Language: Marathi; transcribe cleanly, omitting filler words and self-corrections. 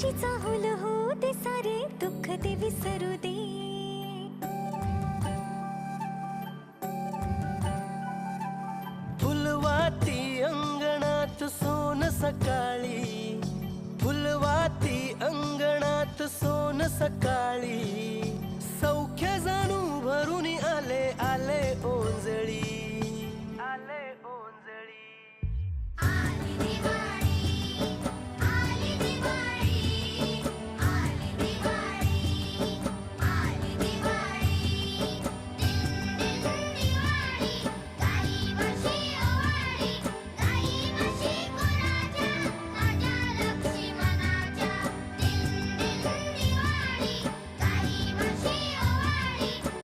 तुझी चाहुल हो दे, सारे दुःख ते विसरू दे. फुलवाती अंगणात सोन सकाळी, फुलवाती अंगणात सोन सकाळी.